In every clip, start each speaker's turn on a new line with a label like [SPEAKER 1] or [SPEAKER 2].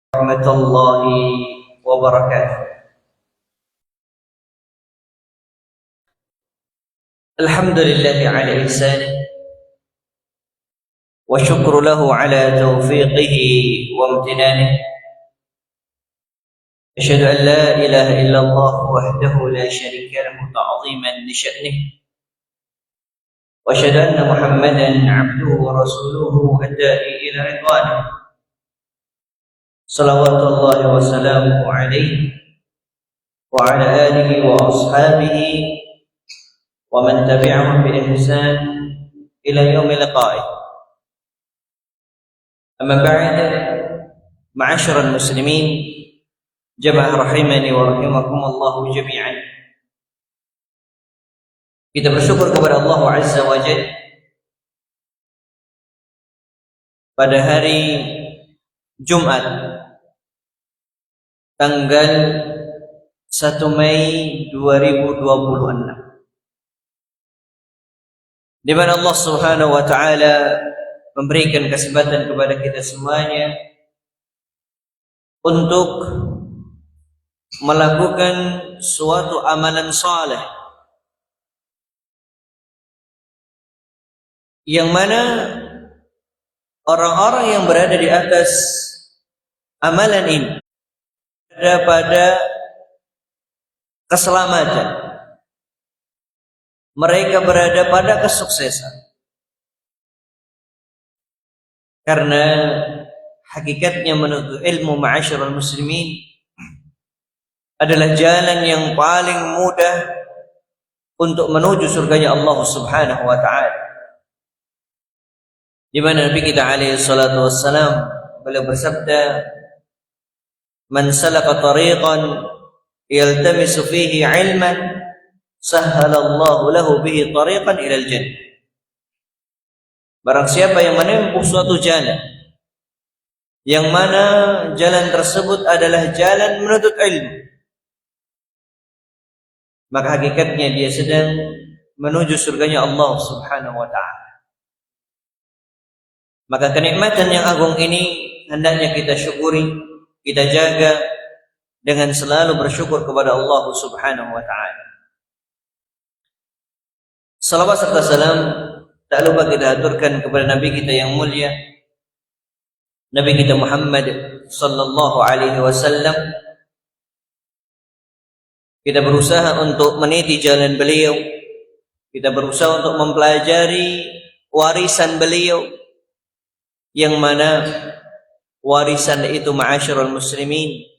[SPEAKER 1] ورحمة الله وبركاته. الحمد لله على إحسانه وشكر له على توفيقه وامتنانه. أشهد أن لا إله إلا الله وحده لا شريك له تعظيما لشأنه، وأشهد أن محمدا عبده ورسوله الداعي إلى رضوانه، صلوات الله وسلامه عليه وعلى آله وأصحابه ومن تبعهم بإحسان إلى يوم لقائه. أما بعد، معاشر المسلمين jamaah rahimani wa rahimakumullah jami'an. Kita bersyukur kepada Allah Azza wa Jalla pada hari Jumat tanggal 1 Mei 2026, di mana Allah Subhanahu wa taala memberikan kesempatan kepada kita semuanya untuk melakukan suatu amalan saleh yang mana orang-orang yang berada di atas amalan ini berada pada keselamatan, mereka berada pada kesuksesan, karena hakikatnya menuntut ilmu, ma'asyiral muslimin, adalah jalan yang paling mudah untuk menuju surganya Allah Subhanahu wa taala. Di mana Nabi kita alaihi salatu wassalam beliau bersabda, "Man salaka tariqan yaltamisu fihi 'ilman, sahhalallahu lahu bihi tariqan ilal jannah." Barang siapa yang menempuh suatu jalan yang mana jalan tersebut adalah jalan menuntut ilmu, maka hakikatnya dia sedang menuju surganya Allah Subhanahu wa taala. Maka kenikmatan yang agung ini hendaknya kita syukuri, kita jaga dengan selalu bersyukur kepada Allah Subhanahu wa taala. Salawat serta salam tak lupa kita aturkan kepada Nabi kita yang mulia, Nabi kita Muhammad sallallahu alaihi wasallam. Kita berusaha untuk meniti jalan beliau, kita berusaha untuk mempelajari warisan beliau, yang mana warisan itu, ma'asyiral muslimin,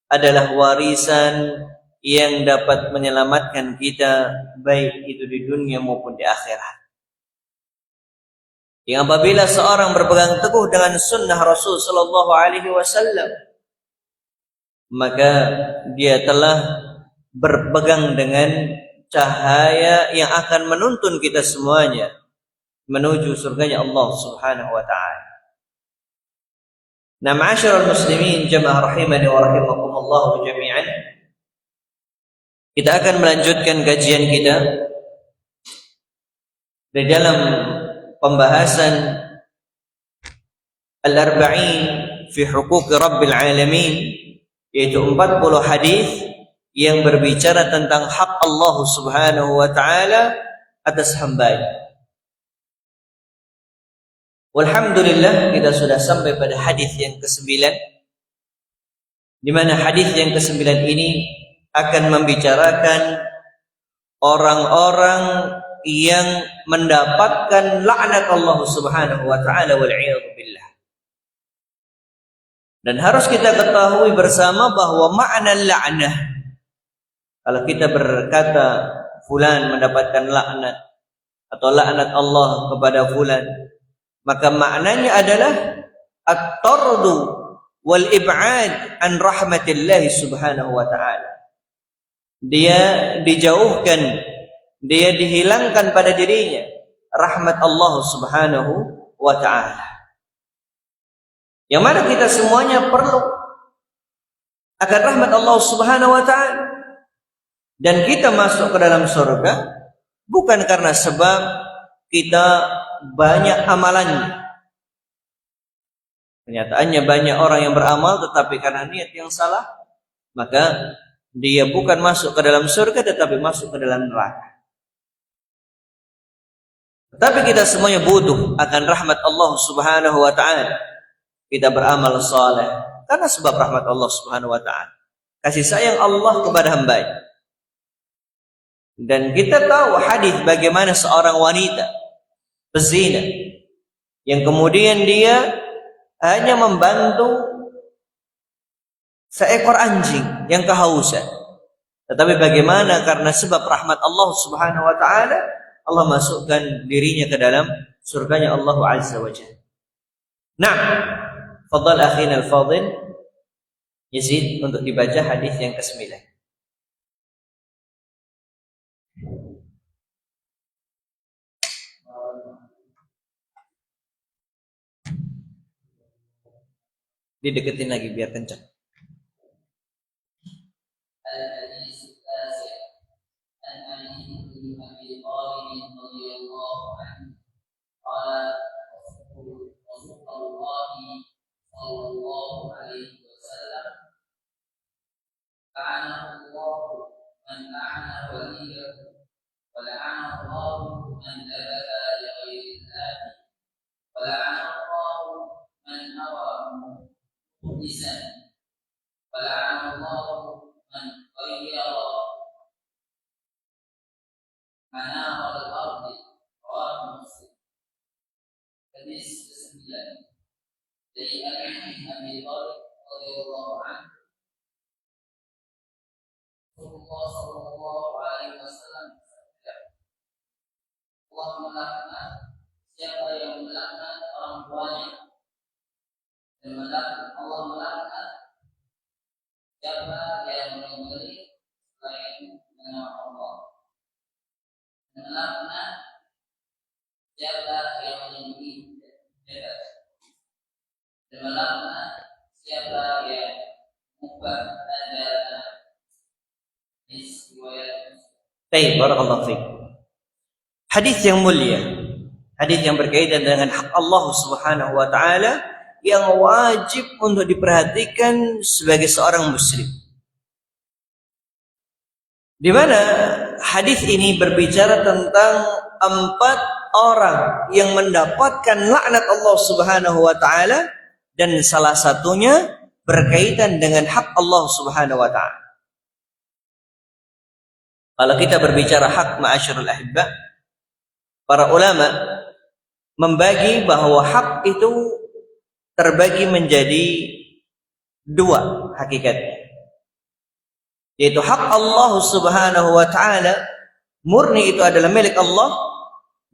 [SPEAKER 1] adalah warisan yang dapat menyelamatkan kita baik itu di dunia maupun di akhirat. Yang apabila seorang berpegang teguh dengan sunnah Rasul sallallahu alaihi wasallam, maka dia telah berpegang dengan cahaya yang akan menuntun kita semuanya menuju surganya Allah Subhanahu wa taala. Nah, ma'asyiral muslimin, jamaah rahimani wa rahimakumullah jami'an, kita akan melanjutkan kajian kita di dalam pembahasan Al-Arba'in fi Huquq Rabbil Alamin, yaitu 40 hadis yang berbicara tentang hak Allah Subhanahu wa taala atas hambanya. Walhamdulillah, kita sudah sampai pada hadis yang ke-9, di mana hadis yang ke-9 ini akan membicarakan orang-orang yang mendapatkan laknat Allah Subhanahu wa taala, wal a'yadzu billah. Dan harus kita ketahui bersama bahwa makna laknah, kalau kita berkata fulan mendapatkan laknat atau laknat Allah kepada fulan, maka maknanya adalah at-tardu wal ib'ad an rahmatillah subhanahu wa ta'ala. Dia dijauhkan, dia dihilangkan pada dirinya rahmat Allah Subhanahu wa ta'ala. Yang mana kita semuanya perlu akan rahmat Allah Subhanahu wa ta'ala. Dan kita masuk ke dalam surga bukan karena sebab kita banyak amalannya, Kenyataannya banyak orang yang beramal tetapi karena niat yang salah, maka dia bukan masuk ke dalam surga tetapi masuk ke dalam neraka. Tetapi kita semuanya butuh akan rahmat Allah Subhanahu wa taala. Kita beramal saleh karena sebab rahmat Allah Subhanahu wa taala. Kasih sayang Allah kepada hamba-Nya. Dan kita tahu hadis bagaimana seorang wanita pezina yang kemudian dia hanya membantu seekor anjing yang kehausan. Tetapi bagaimana karena sebab rahmat Allah Subhanahu wa taala, Allah masukkan dirinya ke dalam surganya Allah Azza wa Jalla. Nah, fadhal akhina al-fadil Yazid untuk dibaca hadis yang ke-9. Dideketin lagi biar kencang.
[SPEAKER 2] Siapa yang melaknat orang tuanya dan Allah melaknat siapa yang memberi selain nama Allah, dan melaknat siapa yang memberi bebas, dan melaknat siapa yang mengubah ajaran riwayat.
[SPEAKER 1] Baik, barakallahu fiik. Hadis yang mulia, hadis yang berkaitan dengan hak Allah Subhanahu wa taala yang wajib untuk diperhatikan sebagai seorang muslim. Di mana hadis ini berbicara tentang 4 orang yang mendapatkan laknat Allah Subhanahu wa taala dan salah satunya berkaitan dengan hak Allah Subhanahu wa taala. Kalau kita berbicara hak, ma'asyiral ahibba, para ulama membagi bahwa hak itu terbagi menjadi 2 hakikatnya. Yaitu hak Allah Subhanahu wa taala murni itu adalah milik Allah,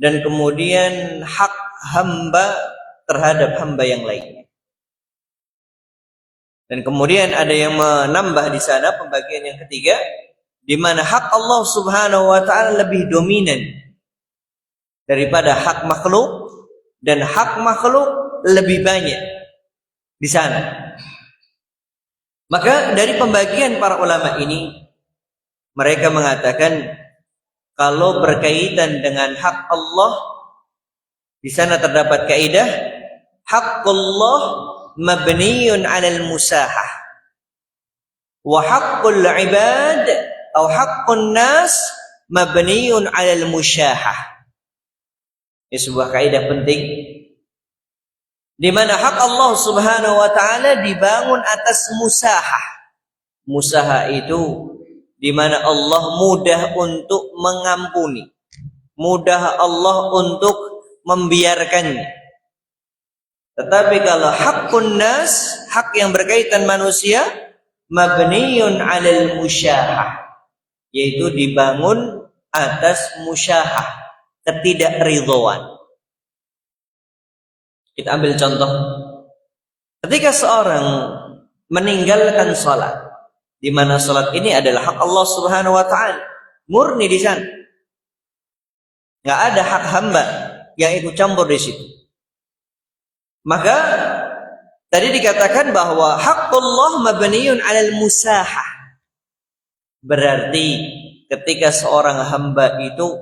[SPEAKER 1] dan kemudian hak hamba terhadap hamba yang lainnya. Dan kemudian ada yang menambah di sana pembagian yang ketiga, di mana hak Allah Subhanahu wa taala lebih dominan daripada hak makhluk, dan hak makhluk lebih banyak di sana. Maka dari pembagian para ulama ini, mereka mengatakan kalau berkaitan dengan hak Allah, di sana terdapat kaidah haqqullah mabniyun 'alal musahah wa haqqul 'ibad atau haqqun nas mabniyun 'alal musyahah. Ini sebuah kaidah penting, di mana hak Allah Subhanahu wa taala dibangun atas musahah. Musahah itu di mana Allah mudah untuk mengampuni, mudah Allah untuk membiarkannya. Tetapi kalau haqqun nas, hak yang berkaitan manusia, mabniyun 'alal musyahah, yaitu dibangun atas musyahah, ketidakridhoan. Kita ambil contoh. Ketika seorang meninggalkan salat, di mana salat ini adalah hak Allah Subhanahu wa taala, murni di sana. Enggak ada hak hamba yang ikut campur di situ. Maka tadi dikatakan bahwa haqqullah mabniyun 'alal musahah. Berarti ketika seorang hamba itu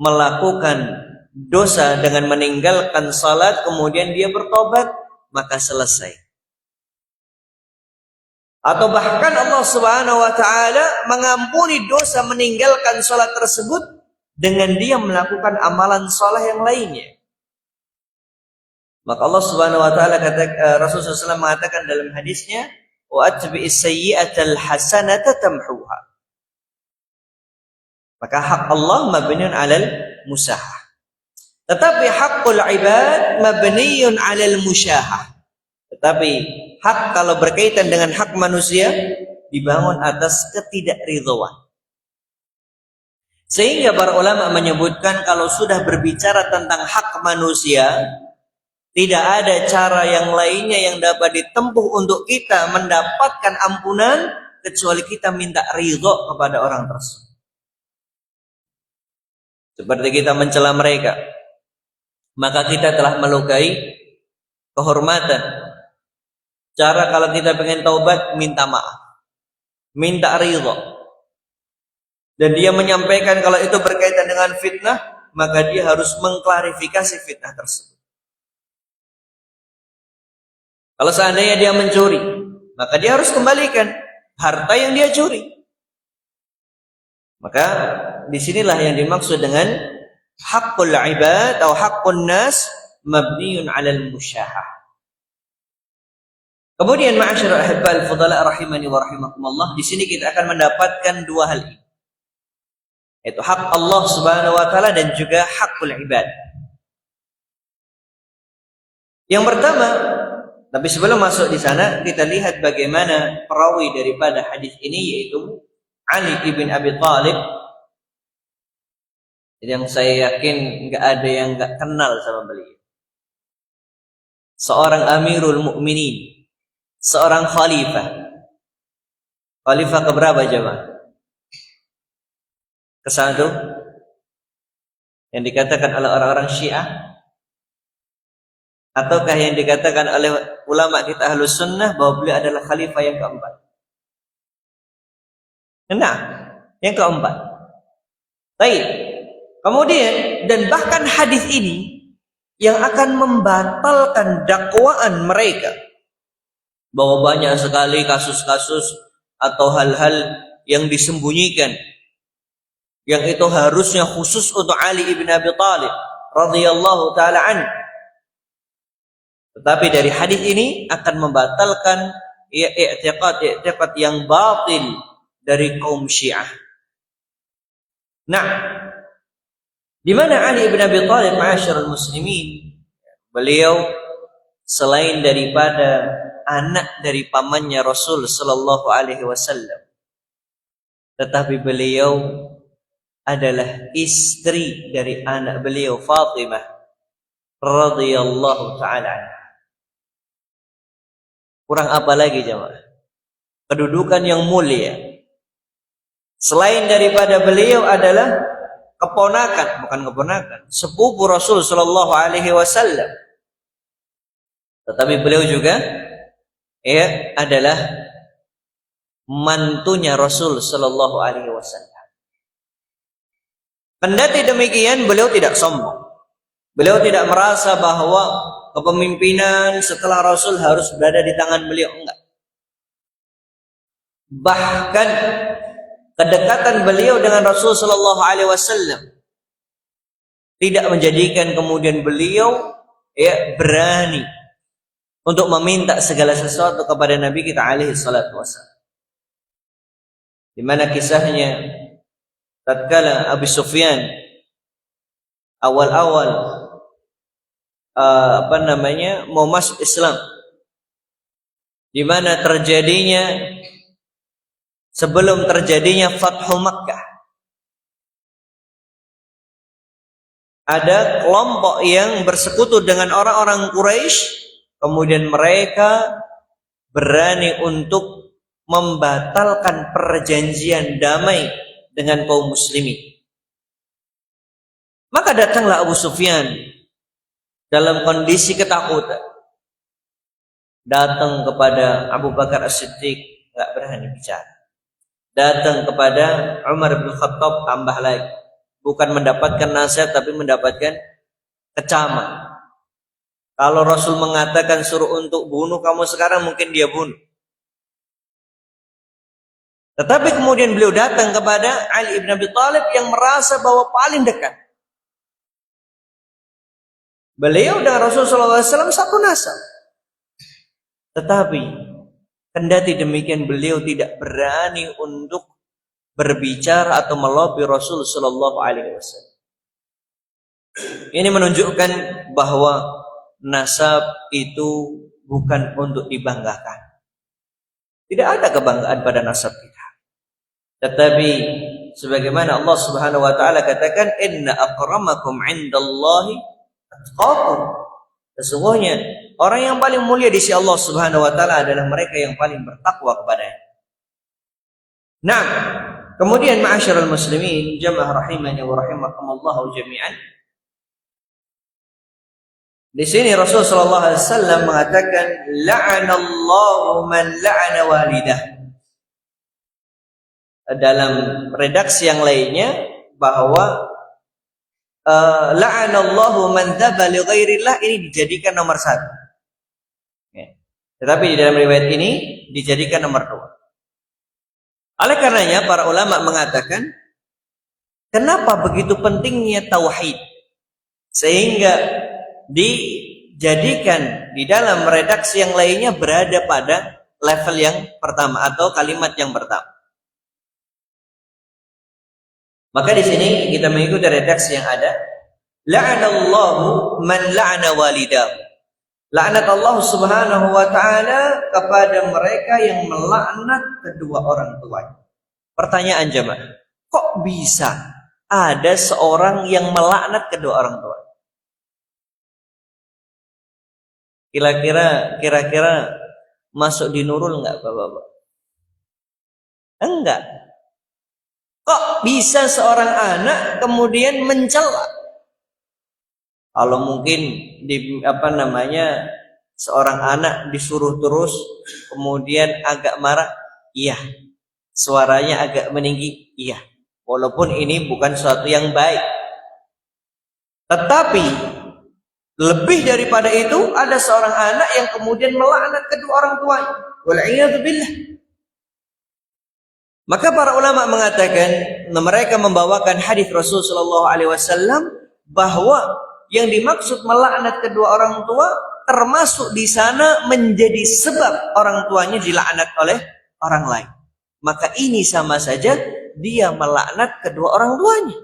[SPEAKER 1] melakukan dosa dengan meninggalkan salat, kemudian dia bertobat, maka selesai. Atau bahkan Allah Subhanahu wa taala mengampuni dosa meninggalkan salat tersebut dengan dia melakukan amalan saleh yang lainnya. Maka Allah Subhanahu wa taala Rasulullah SAW mengatakan dalam hadisnya, wa atbi'is sayyi'atal hasanata tamhuha. Maka hak Allah mabniun 'alal musahah. Tetapi hakul ibad mabniun 'alal musyahah. Tetapi hak kalau berkaitan dengan hak manusia dibangun atas ketidakridhoan. Sehingga para ulama menyebutkan kalau sudah berbicara tentang hak manusia, tidak ada cara yang lainnya yang dapat ditempuh untuk kita mendapatkan ampunan kecuali kita minta ridho kepada orang tersebut. Seperti kita mencela mereka, maka kita telah melukai kehormatan. Cara kalau kita pengen taubat, minta maaf, minta ridho. Dan dia menyampaikan kalau itu berkaitan dengan fitnah, maka dia harus mengklarifikasi fitnah tersebut. Kalau seandainya dia mencuri, maka dia harus kembalikan harta yang dia curi. Maka disinilah yang dimaksud dengan hakul ibad atau hakun nas mabniun 'alal musyahah. Kemudian ma'asyiral ahibbal fudala rahimani wa rahimakumullah, di sini kita akan mendapatkan dua hal ini. Yaitu hak Allah Subhanahu wa taala dan juga hakul ibad. Yang pertama, tapi sebelum masuk di sana, kita lihat bagaimana perawi daripada hadis ini, yaitu Ali ibn Abi Thalib. Yang saya yakin nggak ada yang nggak kenal sama beliau. Seorang Amirul Mukminin, seorang khalifah. Khalifah keberapa jemaah? Kesatu yang dikatakan oleh orang-orang Syiah, ataukah yang dikatakan oleh ulama kita Ahlus Sunnah bahwa beliau adalah khalifah yang keempat? Nah, yang keempat. Baik. Kemudian dan bahkan hadis ini yang akan membatalkan dakwaan mereka bahwa banyak sekali kasus-kasus atau hal-hal yang disembunyikan, yang itu harusnya khusus untuk Ali ibn Abi Thalib radhiyallahu taala anhu. Tetapi dari hadis ini akan membatalkan i'tiqad yang batil dari kaum Syiah. Nah, di mana Ali ibn Abi Thalib ma'asyiral muslimin, beliau selain daripada anak dari pamannya Rasul sallallahu alaihi wasallam, tetapi beliau adalah istri dari anak beliau Fatimah radhiyallahu taala anha. Kurang apa lagi jemaah? Kedudukan yang mulia. Selain daripada beliau adalah sepupu Rasul sallallahu alaihi wasallam. Tetapi beliau juga adalah mantunya Rasul sallallahu alaihi wasallam. Kendati demikian, beliau tidak sombong. Beliau tidak merasa bahwa kepemimpinan setelah Rasul harus berada di tangan beliau, enggak. Bahkan kedekatan beliau dengan Rasul sallallahu alaihi wasallam tidak menjadikan kemudian beliau berani untuk meminta segala sesuatu kepada Nabi kita alaihi salatu wasallam. Di mana kisahnya tatkala Abu Sufyan awal-awal mau masuk Islam, di mana terjadinya sebelum terjadinya Fathu Makkah, ada kelompok yang bersekutu dengan orang-orang Quraisy, kemudian mereka berani untuk membatalkan perjanjian damai dengan kaum muslimin. Maka datanglah Abu Sufyan dalam kondisi ketakutan, datang kepada Abu Bakar As-Siddiq, enggak berani bicara. Datang kepada Umar bin Khattab, tambah lagi, bukan mendapatkan nasihat tapi mendapatkan kecaman. Kalau Rasul mengatakan suruh untuk bunuh kamu sekarang, mungkin dia bunuh. Tetapi kemudian beliau datang kepada Ali ibn Abi Thalib yang merasa bahwa paling dekat. Beliau dengan Rasulullah SAW satu nasab. Tetapi kendati demikian beliau tidak berani untuk berbicara atau melobi Rasul Sallallahu Alaihi Wasallam. Ini menunjukkan bahwa nasab itu bukan untuk dibanggakan. Tidak ada kebanggaan pada nasab kita. Tetapi sebagaimana Allah Subhanahu wa taala katakan, inna akramakum 'indallahi atqakum. Sesungguhnya orang yang paling mulia di sisi Allah Subhanahu wa taala adalah mereka yang paling bertakwa kepada-Nya. Nah, kemudian ma'asyiral muslimin, jamaah rahimani wa rahimakumullah jami'an. Di sini Rasul sallallahu alaihi wasallam mengatakan, la'anallahu man la'ana walidah. Dalam redaksi yang lainnya bahwa la'anallahu man dzaba li ghairillah ini dijadikan nomor 1. Ya. Tetapi di dalam riwayat ini dijadikan nomor 2. Oleh karenanya para ulama mengatakan, kenapa begitu pentingnya tauhid sehingga dijadikan di dalam redaksi yang lainnya berada pada level yang pertama atau kalimat yang pertama. Maka di sini kita mengikuti redaksi yang ada, la'anallahu man la'ana walidahu. Laknat Allah Subhanahu wa taala kepada mereka yang melaknat kedua orang tuanya. Pertanyaan jemaah, kok bisa ada seorang yang melaknat kedua orang tua? Kira-kira masuk di Nurul enggak Bapak-bapak? Enggak. Kok bisa seorang anak kemudian mencela? Kalau mungkin seorang anak disuruh terus kemudian agak marah, iya. Suaranya agak meninggi, iya. Walaupun ini bukan sesuatu yang baik. Tetapi lebih daripada itu ada seorang anak yang kemudian melaknat kedua orang tuanya. Wal'iyadzubillah. Maka para ulama mengatakan, mereka membawakan hadis Rasul sallallahu alaihi wasallam bahwa yang dimaksud melaknat kedua orang tua termasuk di sana menjadi sebab orang tuanya dilaknat oleh orang lain. Maka ini sama saja dia melaknat kedua orang tuanya.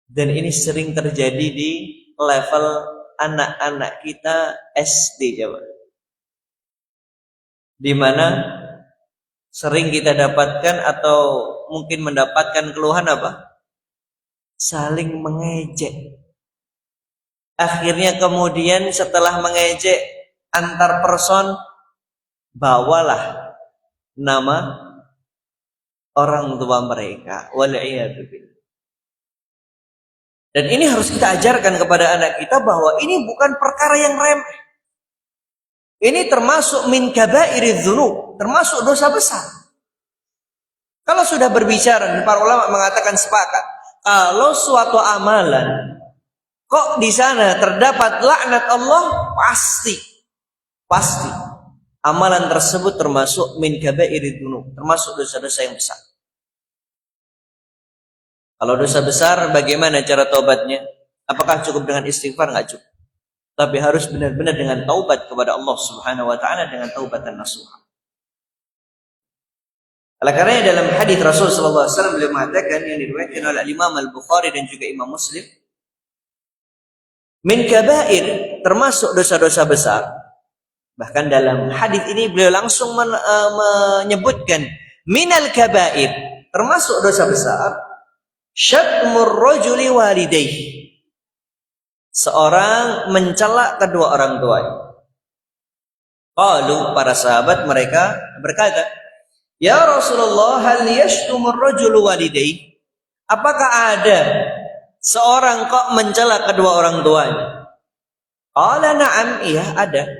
[SPEAKER 1] Dan ini sering terjadi di level anak-anak kita SD, Jawa. Di mana sering kita dapatkan atau mungkin mendapatkan keluhan apa? Saling mengejek. Akhirnya kemudian setelah mengejek antar person, bawalah nama orang tua mereka. Wal'iyadzubillah. Dan ini harus kita ajarkan kepada anak kita bahwa ini bukan perkara yang remeh. Ini termasuk min kabairidz dzunub, termasuk dosa besar. Kalau sudah berbicara, para ulama mengatakan sepakat, kalau suatu amalan kok di sana terdapat laknat Allah, pasti amalan tersebut termasuk min kabairidz dzunub, termasuk dosa-dosa yang besar. Kalau dosa besar, bagaimana cara taubatnya? Apakah cukup dengan istighfar? Enggak cukup. Tapi harus benar-benar dengan taubat kepada Allah Subhanahu wa taala dengan taubatan nasuha. Oleh karena dalam hadis Rasul sallallahu alaihi wasallam beliau mengatakan yang diriwayatkan oleh Imam Al-Bukhari dan juga Imam Muslim, min kabair, termasuk dosa-dosa besar. Bahkan dalam hadis ini beliau langsung menyebutkan minal kabair, termasuk dosa besar, syatmur rajuli walidayhi. Seorang mencela kedua orang tuanya. Qalu, para sahabat mereka berkata, ya Rasulullah, hal yashtumur rajulu walidayhi? Apakah ada seorang kok mencela kedua orang tuanya? Qala na'am, iya ada.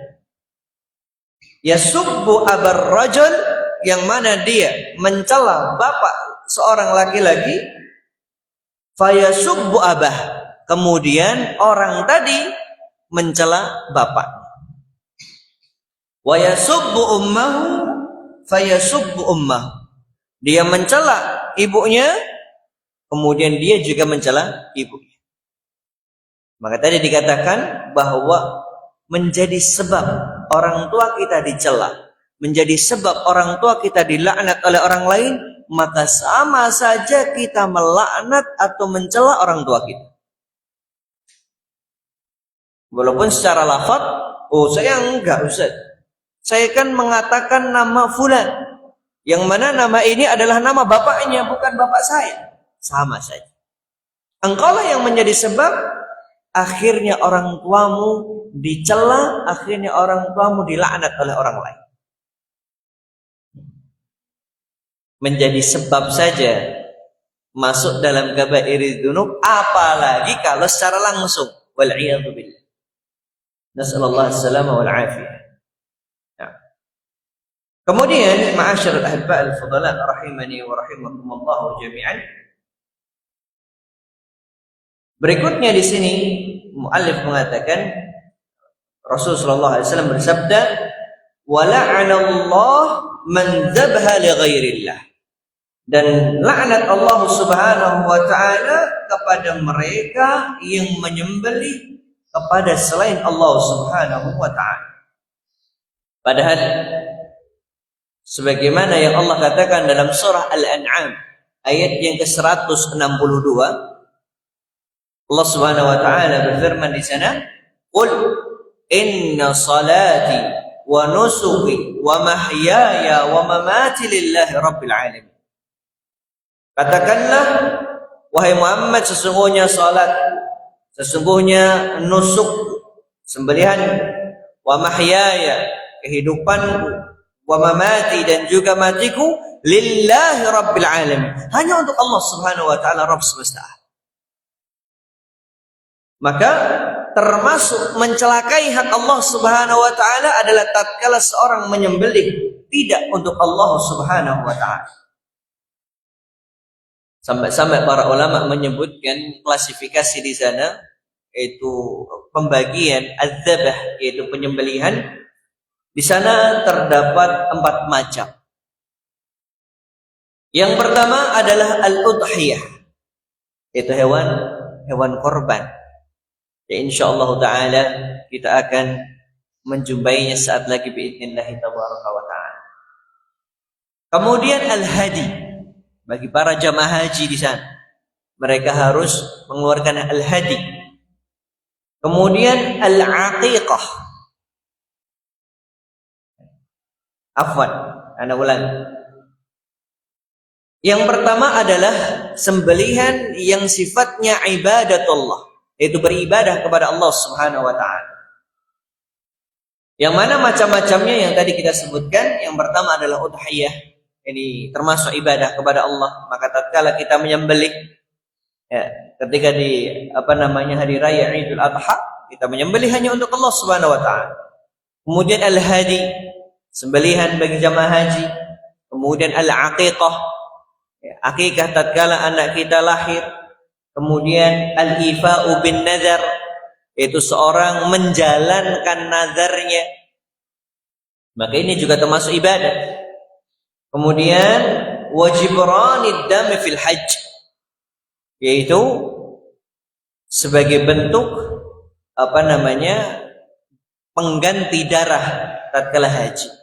[SPEAKER 1] Yasubbu abar rajul, yang mana dia mencela bapak seorang laki-laki, fayasubbu abah. Kemudian orang tadi mencela bapak. Wa yasubbu ummahu fayasubbu ummah. Dia mencela ibunya, kemudian dia juga mencela ibunya. Maka tadi dikatakan bahwa menjadi sebab orang tua kita dicela, menjadi sebab orang tua kita dilaknat oleh orang lain, maka sama saja kita melaknat atau mencela orang tua kita. Walaupun secara lafaz, oh saya enggak Ustaz, saya kan mengatakan nama fulan, yang mana nama ini adalah nama bapaknya, bukan bapak saya. Sama saja. Engkaulah yang menjadi sebab akhirnya orang tuamu dicela, akhirnya orang tuamu dilaknat oleh orang lain. Menjadi sebab saja masuk dalam kabairudz dzunub, apalagi kalau secara langsung. Wal'iyadzu billah. Nasallallahu alaihi wal afiyah. Kemudian ma'asyiral ahibba al-fudala rahimani wa rahimakumullah jami'an. Berikutnya di sini muallif mengatakan Rasulullah sallallahu alaihi wasallam bersabda, "Wa la'anallah man dzabha li ghairillah." Dan laknat Allah Subhanahu wa taala kepada mereka yang menyembelih kepada selain Allah Subhanahu wa taala. Padahal sebagaimana yang Allah katakan dalam surah Al-An'am ayat yang ke-162, Allah Subhanahu wa taala berfirman di sana, "Qul inna salati wa nusuki wa mahyaya wa mamati lillahi rabbil alamin." Katakanlah wahai Muhammad, sesungguhnya salat, sesungguhnya nusuk, sembelihan, wa mahyaya, kehidupanku, wa mamati, dan juga matiku, lillahi rabbil alamin, hanya untuk Allah Subhanahu wa taala, Rabb semesta. Maka termasuk mencelakai hak Allah Subhanahu wa taala adalah tatkala seorang menyembelih tidak untuk Allah Subhanahu wa taala. Sampai-sampai para ulama menyebutkan klasifikasi di sana, yaitu pembagian az-zabah, yaitu penyembelihan. Di sana terdapat 4 macam. Yang pertama adalah al-udhiyah, yaitu hewan korban. Ya, insyaallah taala kita akan menjumpainya saat lagi biidznillah tabaraka wa taala. Kemudian al-hadi, bagi para jamaah haji di sana, mereka harus mengeluarkan al-hadi. Kemudian al-aqiqah. Afwan, ana ulang. Yang pertama adalah sembelihan yang sifatnya ibadatullah, yaitu beribadah kepada Allah Subhanahu wa taala. Yang mana macam-macamnya yang tadi kita sebutkan. Yang pertama adalah udhiyah, ini termasuk ibadah kepada Allah. Maka tatkala kita menyembelih, ya, ketika di hari raya Idul Adha, kita menyembelih hanya untuk Allah Subhanahu wa taala. Kemudian al-hadi, sembelihan bagi jamaah haji. Kemudian al-aqiqah, ya, akikah tatkala anak kita lahir. Kemudian al-ifa'u bin nazar, yaitu seorang menjalankan nazarnya. Maka ini juga termasuk ibadah. Kemudian wajibranid dam fil hajj, yaitu sebagai bentuk pengganti darah tatkala haji.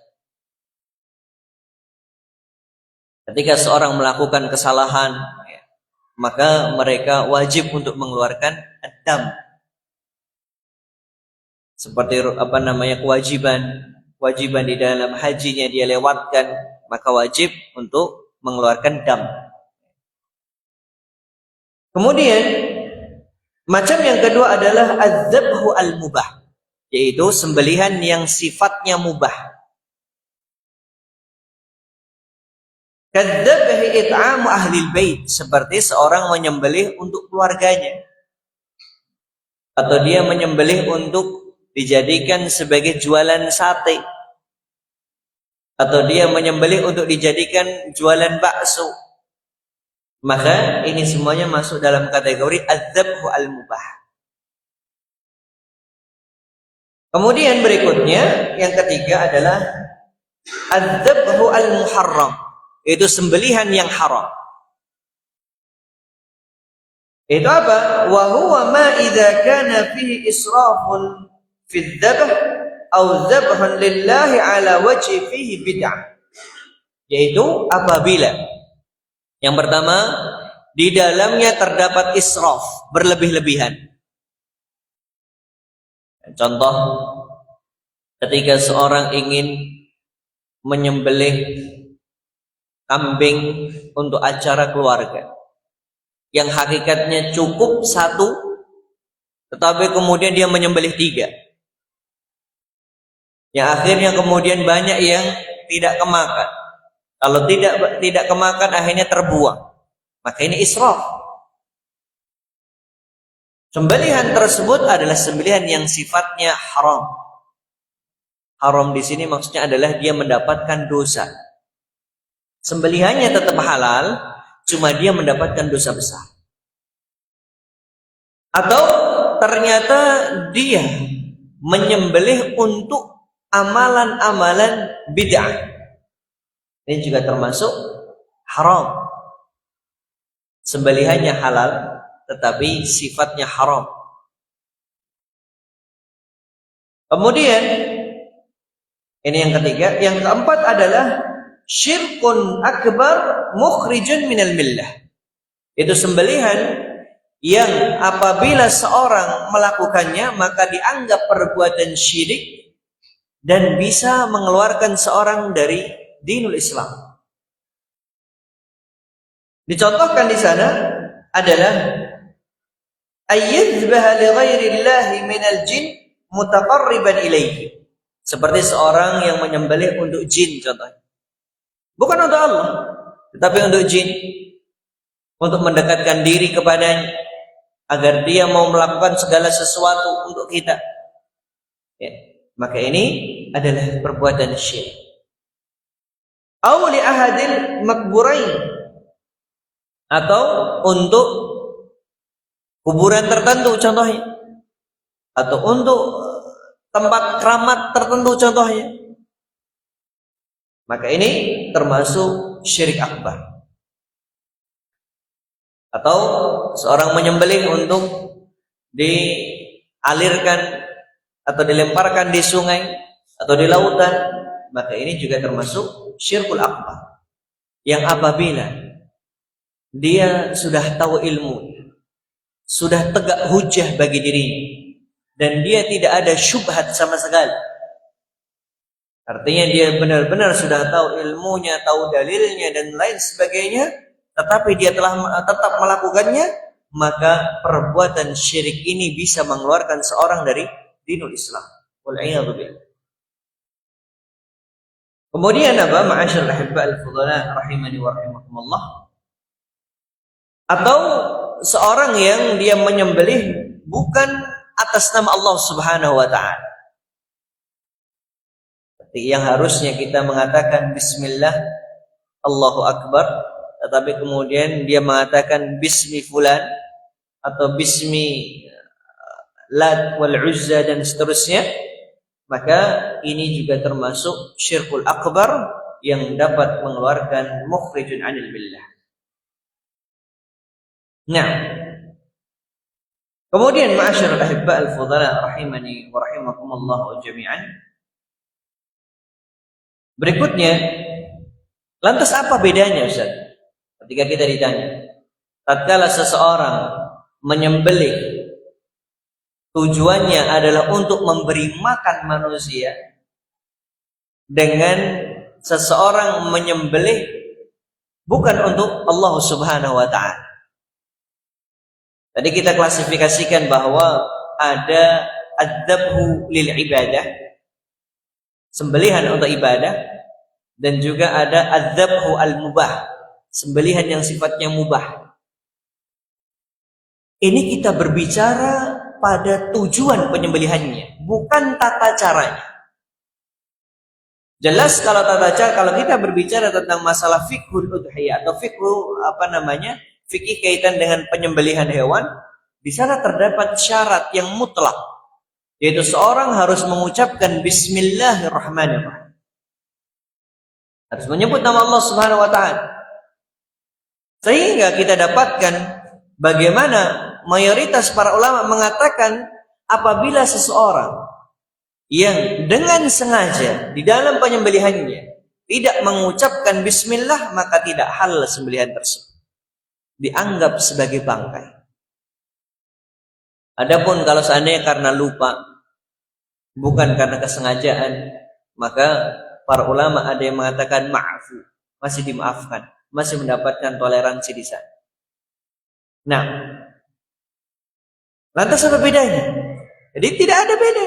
[SPEAKER 1] Ketika seorang melakukan kesalahan, maka mereka wajib untuk mengeluarkan ad-dam. Seperti kewajiban di dalam hajinya dia lewatkan, maka wajib untuk mengeluarkan dam. Kemudian macam yang kedua adalah az-zabhu al-mubah, yaitu sembelihan yang sifatnya mubah. Kadzabhi it'amu ahlil bait, seperti seorang menyembelih untuk keluarganya, atau dia menyembelih untuk dijadikan sebagai jualan sate, atau dia menyembelih untuk dijadikan jualan bakso. Maka ini semuanya masuk dalam kategori adzabhu al-mubah. Kemudian berikutnya yang ketiga adalah adzabhu al-muharram, yaitu sembelihan yang haram. Itu apa? Wa huwa ma idza kana fihi israfun fi dzabh aw dzabhun lillahi ala wajhi fihi bid'ah. Yaitu apabila yang pertama di dalamnya terdapat israf, berlebih-lebihan. Contoh, ketika seorang ingin menyembelih kambing untuk acara keluarga, yang hakikatnya cukup satu, tetapi kemudian dia menyembelih 3. Yang akhirnya kemudian banyak yang tidak kemakan. Kalau tidak kemakan akhirnya terbuang. Maka ini israf. Sembelihan tersebut adalah sembelihan yang sifatnya haram. Haram di sini maksudnya adalah dia mendapatkan dosa. Sembelihannya tetap halal, cuma dia mendapatkan dosa besar. Atau ternyata dia menyembelih untuk amalan-amalan bid'ah. Ini juga termasuk haram. Sembelihannya halal, tetapi sifatnya haram. Kemudian ini yang ketiga. Yang keempat adalah syirkun akbar mukhrijun minal millah. Itu sembelihan yang apabila seorang melakukannya maka dianggap perbuatan syirik dan bisa mengeluarkan seorang dari dinul Islam. Dicontohkan di sana adalah ayyadhbaha li ghairillahi minal jin mutaqarriban ilaihi. Seperti seorang yang menyembelih untuk jin contohnya. Bukan untuk Allah, tetapi untuk jin. Untuk mendekatkan diri kepadanya agar dia mau melakukan segala sesuatu untuk kita. Ya. Maka ini adalah perbuatan syirik. Aw li ahadil makburain, atau untuk kuburan tertentu contohnya, atau untuk tempat keramat tertentu contohnya. Maka ini termasuk syirik akbar. Atau seorang menyembelih untuk dialirkan atau dilemparkan di sungai atau di lautan, maka ini juga termasuk syirkul akbar. Yang apabila dia sudah tahu ilmu, sudah tegak hujah bagi dirinya, dan dia tidak ada syubhat sama sekali. Artinya dia benar-benar sudah tahu ilmunya, tahu dalilnya dan lain sebagainya, tetapi dia telah tetap melakukannya, maka perbuatan syirik ini bisa mengeluarkan seorang dari dinul Islam. Wal'iyadu billah. Kemudian apa? Ma'asyarul ahibba al-fudala rahimani wa rahimakumullah. Atau seorang yang dia menyembelih bukan atas nama Allah Subhanahu wa taala. Seperti yang harusnya kita mengatakan bismillah, Allahu akbar, tetapi kemudian dia mengatakan bismi fulan atau bismi Lat wal Uzza dan seterusnya, maka ini juga termasuk syirkul akbar yang dapat mengeluarkan mukhrijun 'anil billah. Nah, kemudian ma'asyarul ahibba al-fudala rahimani wa rahimakumullah jami'an. Berikutnya, lantas apa bedanya Ustaz? Ketika kita ditanya, tatkala seseorang menyembelih tujuannya adalah untuk memberi makan manusia, dengan seseorang menyembelih bukan untuk Allah Subhanahu wa taala. Tadi kita klasifikasikan bahwa ada adzabhu lil ibadah, sembelihan untuk ibadah, dan juga ada adzabhu al mubah, sembelihan yang sifatnya mubah. Ini kita berbicara pada tujuan penyembelihannya, bukan tata caranya. Jelas kalau tata cara, kalau kita berbicara tentang masalah fiqhul udhiyah atau fikih kaitan dengan penyembelihan hewan, di sana terdapat syarat yang mutlak, yaitu seorang harus mengucapkan Bismillahirrahmanirrahim. Harus menyebut nama Allah Subhanahu wa taala. Sehingga kita dapatkan bagaimana mayoritas para ulama mengatakan apabila seseorang yang dengan sengaja di dalam penyembelihannya tidak mengucapkan bismillah, maka tidak halal sembelihan tersebut, dianggap sebagai bangkai. Adapun kalau seandainya karena lupa, bukan karena kesengajaan, maka para ulama ada yang mengatakan ma'fu, masih dimaafkan, masih mendapatkan toleransi di sana. Nah, lantas apa bedanya? Jadi tidak ada beda.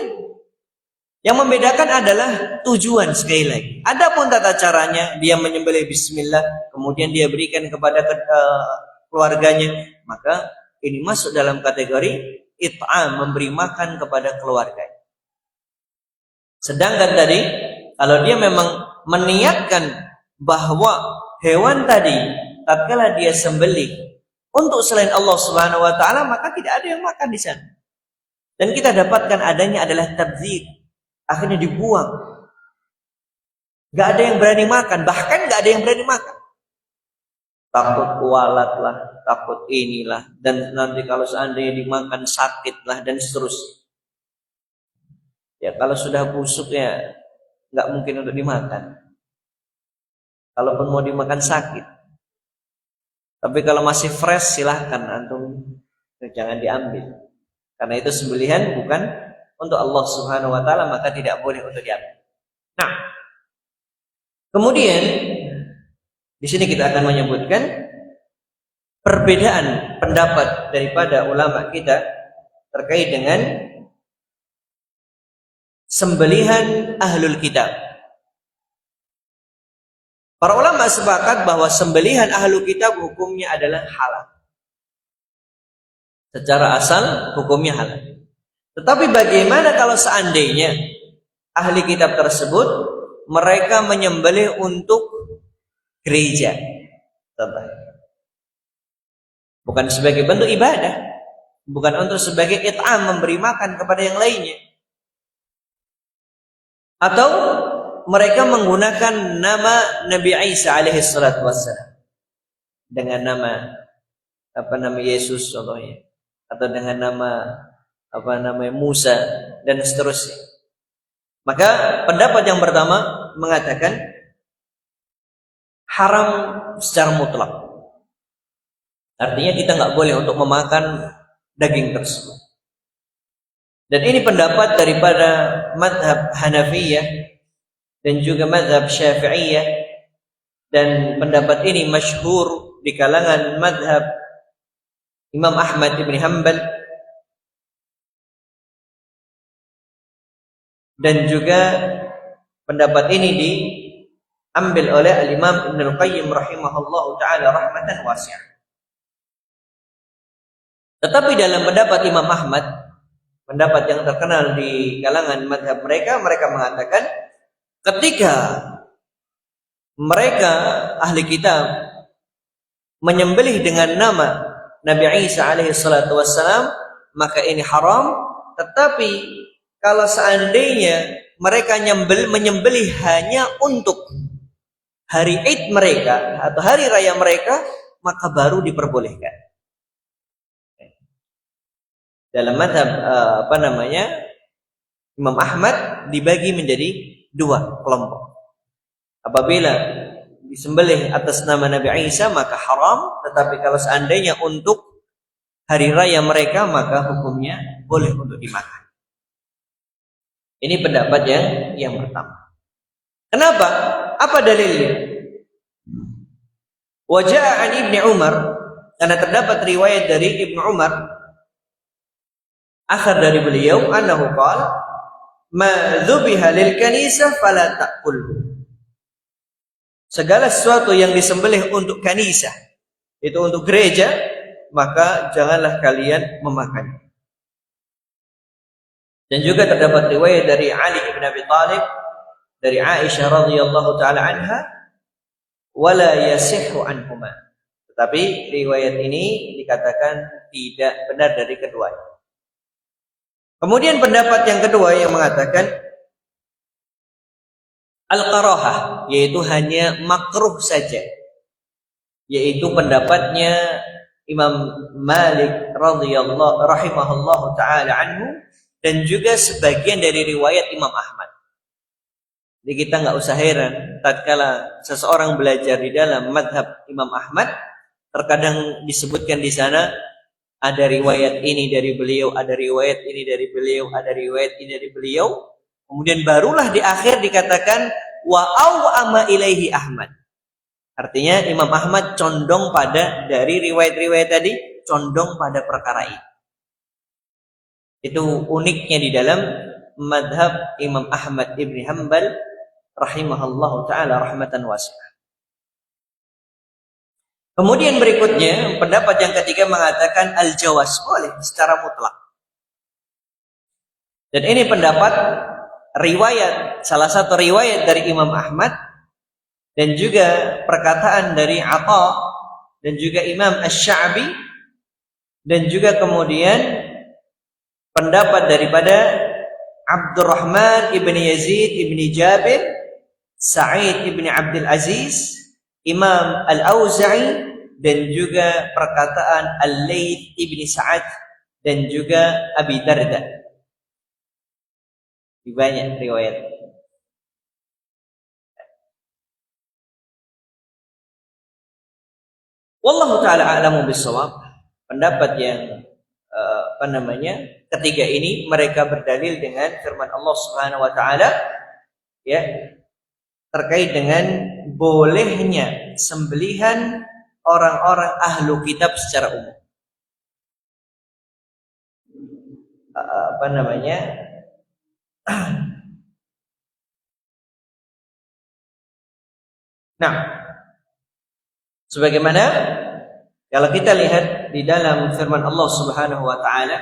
[SPEAKER 1] Yang membedakan adalah tujuan sekali lagi. Adapun tata caranya, dia menyembelih bismillah, kemudian dia berikan kepada keluarganya, maka ini masuk dalam kategori it'am, memberi makan kepada keluarganya. Sedangkan tadi, kalau dia memang meniatkan bahwa hewan tadi tatkala dia sembelih untuk selain Allah Subhanahu wa taala, maka tidak ada yang makan di sana. Dan kita dapatkan adanya adalah tabdzir, akhirnya dibuang. Gak ada yang berani makan, bahkan gak ada yang berani makan. Takut kualat lah, takut inilah, dan nanti kalau seandainya dimakan sakit lah, dan seterusnya. Ya kalau sudah busuk ya nggak mungkin untuk dimakan. Kalaupun mau dimakan sakit. Tapi kalau masih fresh silahkan antum, jangan diambil. Karena itu sembelihan bukan untuk Allah Subhanahu wa taala, maka tidak boleh untuk diambil. Nah, kemudian di sini kita akan menyebutkan perbedaan pendapat daripada ulama kita terkait dengan sembelihan ahlul kitab. Para ulama sepakat bahwa sembelihan ahlul kitab hukumnya adalah halal. Secara asal hukumnya halal. Tetapi bagaimana kalau seandainya ahli kitab tersebut mereka menyembelih untuk gereja? Bukan sebagai bentuk ibadah, bukan untuk sebagai it'am, memberi makan kepada yang lainnya. Atau mereka menggunakan nama Nabi Isa alaihi salatu wassalam, dengan nama Yesus contohnya, atau dengan nama Musa dan seterusnya. Maka pendapat yang pertama mengatakan haram secara mutlak. Artinya kita nggak boleh untuk memakan daging tersebut. Dan ini pendapat daripada mazhab Hanafiyah dan juga mazhab Syafi'iyah, dan pendapat ini masyhur di kalangan mazhab Imam Ahmad bin Hanbal, dan juga pendapat ini diambil oleh Al-Imam Ibnu Al-Qayyim rahimahullahu taala rahmatan wasi'ah. Tetapi dalam pendapat Imam Ahmad, pendapat yang terkenal di kalangan madhab mereka mengatakan ketika mereka ahli kitab menyembelih dengan nama Nabi Isa alaihi salatu wassalam, maka ini haram. Tetapi kalau seandainya mereka menyembelih hanya untuk hari Id mereka atau hari raya mereka, maka baru diperbolehkan. Dalam mazhab Imam Ahmad dibagi menjadi dua kelompok. Apabila disembelih atas nama Nabi Isa maka haram, tetapi kalau seandainya untuk hari raya mereka maka hukumnya boleh untuk dimakan. Ini pendapat yang pertama. Kenapa? Apa dalilnya? Wa jaa an Ibnu Umar, karena terdapat riwayat dari Ibnu Umar, akhir dari beliau, annahu qala ma dzubiha lil kanisah fala ta'kul. Segala sesuatu yang disembelih untuk kanisah, itu untuk gereja, maka janganlah kalian memakannya. Dan juga terdapat riwayat dari Ali bin Abi Thalib, dari Aisyah radhiyallahu taala anha, wala yasihhu anhuma. Tetapi riwayat ini dikatakan tidak benar dari keduanya. Kemudian pendapat yang kedua yang mengatakan al-karahah, yaitu hanya makruh saja, yaitu pendapatnya Imam Malik rahimahullahu taala anhu dan juga sebagian dari riwayat Imam Ahmad. Jadi kita nggak usah heran tatkala seseorang belajar di dalam madhab Imam Ahmad, terkadang disebutkan di sana ada riwayat ini dari beliau, ada riwayat ini dari beliau, ada riwayat ini dari beliau. Kemudian barulah di akhir dikatakan wa aw'ama ilaihi Ahmad. Artinya Imam Ahmad condong pada dari riwayat-riwayat tadi, condong pada perkara ini. Itu uniknya di dalam madhab Imam Ahmad ibn Hanbal rahimahullahu ta'ala rahmatan wasi'ah. Kemudian berikutnya pendapat yang ketiga mengatakan al-jawaz, boleh secara mutlak. Dan ini pendapat riwayat, salah satu riwayat dari Imam Ahmad dan juga perkataan dari Atha dan juga Imam Asy-Sya'bi dan juga kemudian pendapat daripada Abdurrahman ibn Yazid ibn Jabir, Sa'id ibn Abdul Aziz, Imam Al-Auza'i dan juga perkataan Al-Layth ibn Sa'ad dan juga Abi Darda. Banyak riwayat. Wallahu taala a'lamu bissawab. Pendapat yang ketiga ini mereka berdalil dengan firman Allah Subhanahu wa taala ya terkait dengan bolehnya sembelihan orang-orang ahlu kitab secara umum. Nah, sebagaimana kalau kita lihat di dalam firman Allah Subhanahu wa taala,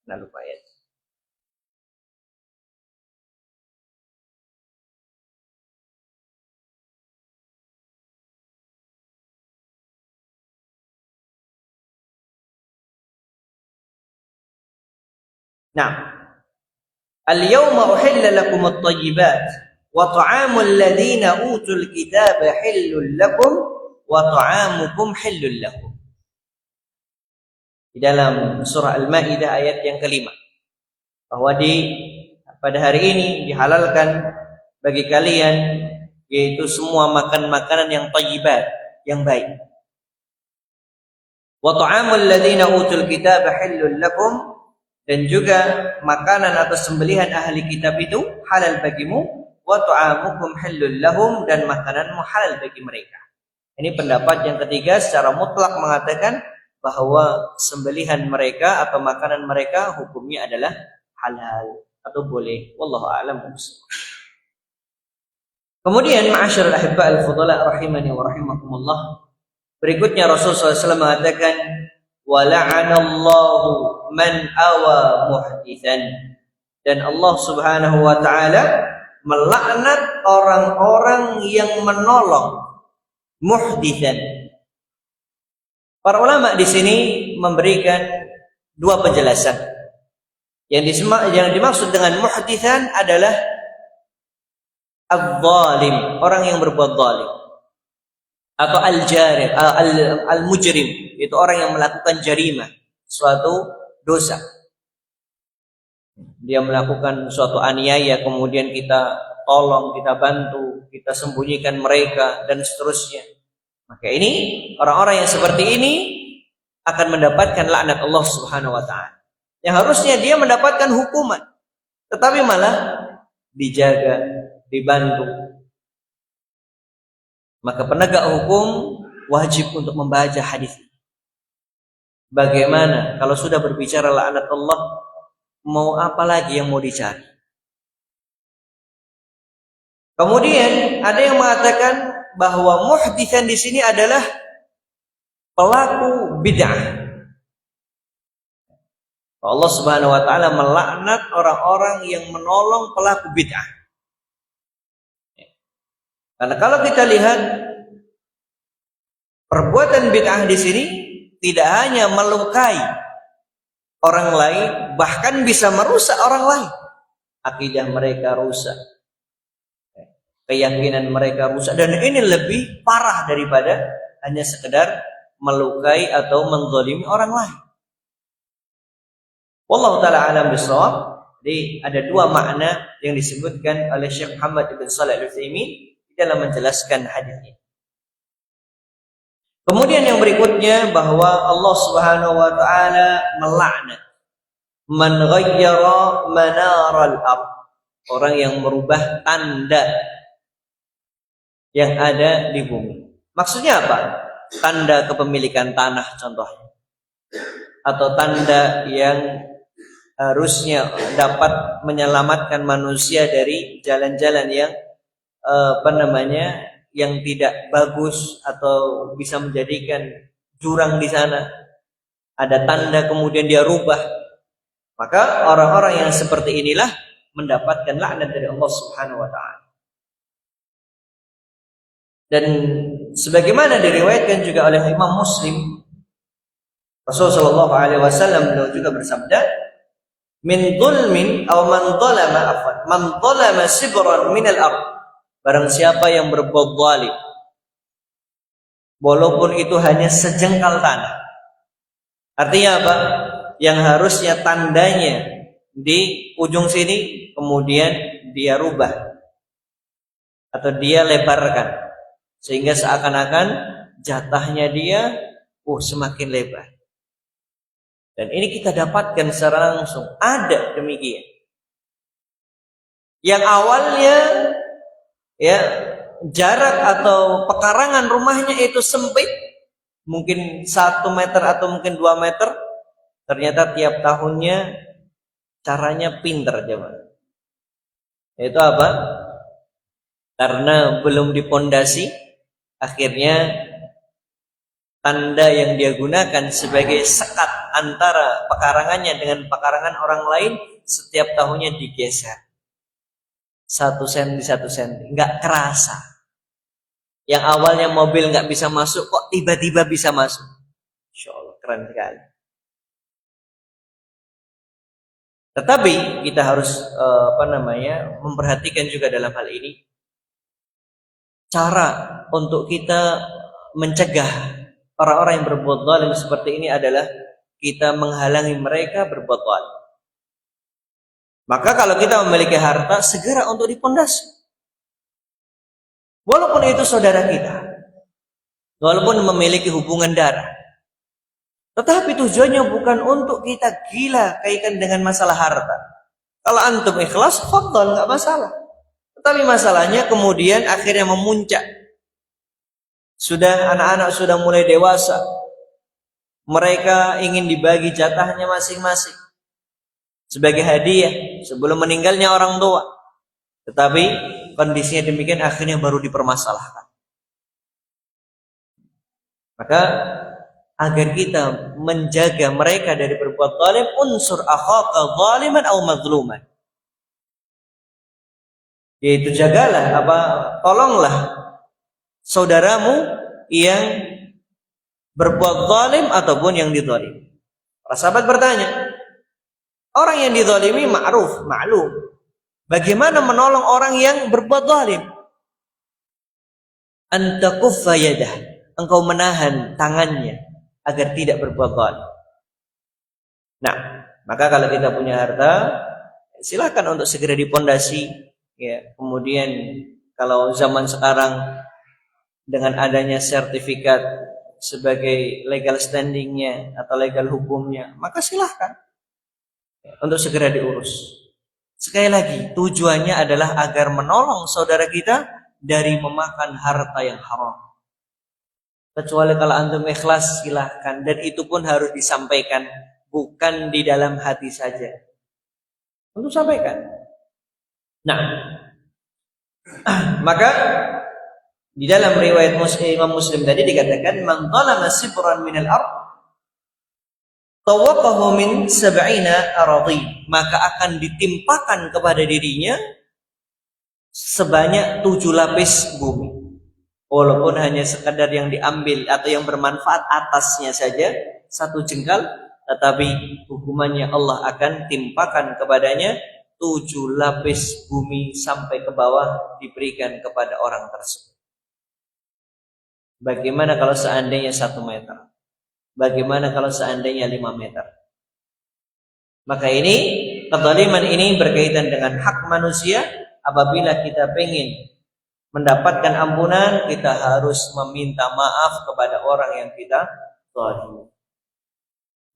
[SPEAKER 1] nah lupa ya. Nah, al-yawma uhilla lakum at-tayyibat wa ta'amul ladzina utul kitaba hillul lakum wa ta'amukum hillul lahum. Di dalam surah Al-Maidah ayat yang kelima, bahwa pada hari ini dihalalkan bagi kalian yaitu semua makanan yang thayyibat, yang baik. Wa ta'amul ladzina utul kitaba hillul lakum, dan juga makanan atau sembelihan ahli kitab itu halal bagimu, wa ta'amukum hillul lahum, dan makananmu halal bagi mereka. Ini pendapat yang ketiga secara mutlak mengatakan bahwa sembelihan mereka atau makanan mereka hukumnya adalah halal atau boleh. Wallahu a'lam bishawab. Kemudian ma'asyiral ahibba al-fudala rahimani wa rahimakumullah, berikutnya Rasulullah SAW mengatakan wa la'anallahu man awa muhditsan, dan Allah Subhanahu wa taala melaknat orang-orang yang menolong muhditsan. Para ulama di sini memberikan dua penjelasan. Yang dimaksud dengan muhditsan adalah al-zalim, orang yang berbuat zalim, atau al-jarim, al-mujrim, itu orang yang melakukan jarimah, suatu dosa. Dia melakukan suatu aniaya, kemudian kita tolong, kita bantu, kita sembunyikan mereka, dan seterusnya. Maka ini, orang-orang yang seperti ini akan mendapatkan laknat Allah Subhanahu wa ta'ala. Yang harusnya dia mendapatkan hukuman, tetapi malah dijaga, dibantu. Maka penegak hukum wajib untuk membaca hadis. Bagaimana kalau sudah berbicara laknat Allah, mau apa lagi yang mau dicari? Kemudian ada yang mengatakan bahwa muhditsan di sini adalah pelaku bid'ah. Allah Subhanahu wa taala melaknat orang-orang yang menolong pelaku bid'ah. Karena kalau kita lihat perbuatan bid'ah di sini tidak hanya melukai orang lain, bahkan bisa merusak orang lain. Akidah mereka rusak, keyakinan mereka rusak, dan ini lebih parah daripada hanya sekedar melukai atau menzalimi orang lain. Wallahu taala alam bisawab. Jadi ada dua makna yang disebutkan oleh Syekh Muhammad bin Shalih Al-Utsaimin di dalam menjelaskan hadis ini. Kemudian yang berikutnya bahwa Allah Subhanahu wa taala melaknat man ghayyara manaral ard, orang yang merubah tanda yang ada di bumi. Maksudnya apa? Tanda kepemilikan tanah contohnya, atau tanda yang harusnya dapat menyelamatkan manusia dari jalan-jalan yang yang tidak bagus atau bisa menjadikan jurang di sana. Ada tanda kemudian dia rubah. Maka orang-orang yang seperti inilah mendapatkan laknat dari Allah Subhanahu wa taala. Dan sebagaimana diriwayatkan juga oleh Imam Muslim, Rasulullah sallallahu alaihi wasallam beliau juga bersabda, min dhulmin aw man zalama sibran min al-ard, barang siapa yang berbuat zalim walaupun itu hanya sejengkal tanah. Artinya apa? Yang harusnya tandanya di ujung sini kemudian dia rubah atau dia lebarkan sehingga seakan-akan jatahnya dia semakin lebar. Dan ini kita dapatkan secara langsung, ada demikian. Yang awalnya ya jarak atau pekarangan rumahnya itu sempit, mungkin 1 meter atau mungkin 2 meter, ternyata tiap tahunnya caranya pinter jemaah. Itu apa? Karena belum dipondasi, akhirnya tanda yang dia gunakan sebagai sekat antara pekarangannya dengan pekarangan orang lain setiap tahunnya digeser 1 senti 1 senti, nggak kerasa. Yang awalnya mobil nggak bisa masuk, kok tiba-tiba bisa masuk. Insya Allah keren sekali. Tetapi kita harus memperhatikan juga dalam hal ini cara untuk kita mencegah orang-orang yang berbuat zalim seperti ini adalah kita menghalangi mereka berbuat zalim. Maka kalau kita memiliki harta, segera untuk dipondasi. Walaupun itu saudara kita, walaupun memiliki hubungan darah, tetapi tujuannya bukan untuk kita gila kaitan dengan masalah harta. Kalau antum ikhlas, fadhal, nggak masalah. Tetapi masalahnya kemudian akhirnya memuncak. Sudah anak-anak sudah mulai dewasa, mereka ingin dibagi jatahnya masing-masing sebagai hadiah sebelum meninggalnya orang tua. Tetapi kondisinya demikian, akhirnya baru dipermasalahkan. Maka agar kita menjaga mereka dari berbuat zalim, unsur akhaka zaliman aw mazluman, yaitu jagalah tolonglah saudaramu yang berbuat zalim ataupun yang dizalimi. Para sahabat bertanya, orang yang dizalimi ma'ruf, maklum, bagaimana menolong orang yang berbuat zalim? Anta kuffa yadah, engkau menahan tangannya agar tidak berbuat zalim. Nah, maka kalau kita punya harta, silakan untuk segera dipondasi. Ya, kemudian kalau zaman sekarang dengan adanya sertifikat sebagai legal standingnya atau legal hukumnya, maka silahkan untuk segera diurus. Sekali lagi, tujuannya adalah agar menolong saudara kita dari memakan harta yang haram. Kecuali kalau antum ikhlas, silahkan. Dan itu pun harus disampaikan, bukan di dalam hati saja. Untuk sampaikan. Nah, maka di dalam riwayat Imam Muslim tadi dikatakan, man zalama sibran minal ard tawaqahu min 70 aradhi, maka akan ditimpakan kepada dirinya sebanyak 7 lapis bumi. walaupun hanya sekadar yang diambil atau yang bermanfaat atasnya saja, satu jengkal, tetapi hukumannya Allah akan timpakan kepadanya 7 lapis bumi sampai ke bawah diberikan kepada orang tersebut. Bagaimana kalau seandainya 1 meter? Bagaimana kalau seandainya 5 meter? Maka ini, kezaliman ini berkaitan dengan hak manusia. Apabila kita ingin mendapatkan ampunan, kita harus meminta maaf kepada orang yang kita zalimi.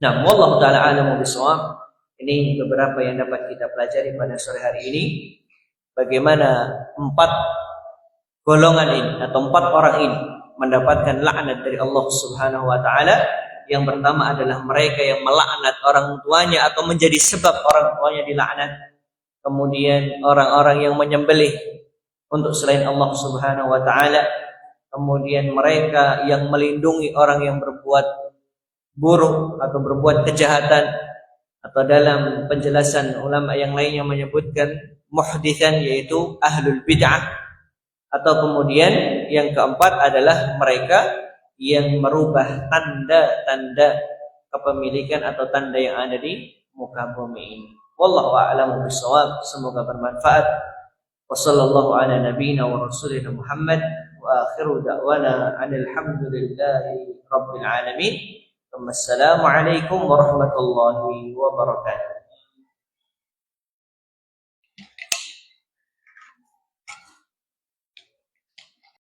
[SPEAKER 1] Nah, wallahu taala a'lamu bishawab. Ini beberapa yang dapat kita pelajari pada sore hari ini. Bagaimana 4 golongan ini atau 4 orang ini mendapatkan laknat dari Allah Subhanahu wa taala. Yang pertama adalah mereka yang melaknat orang tuanya atau menjadi sebab orang tuanya dilaknat. Kemudian orang-orang yang menyembelih untuk selain Allah Subhanahu wa taala. Kemudian mereka yang melindungi orang yang berbuat buruk atau berbuat kejahatan, atau dalam penjelasan ulama yang lainnya menyebutkan muhditsan, yaitu ahlul bid'ah. Atau kemudian yang keempat adalah mereka yang merubah tanda-tanda kepemilikan atau tanda yang ada di muka bumi ini. Wallahu a'lamu bishawab. Semoga bermanfaat. Wassallallahu ala nabiyyina wa rasulina Muhammad wa akhiru da'wana alhamdulillahi rabbil alamin. Assalamualaikum warahmatullahi wabarakatuh.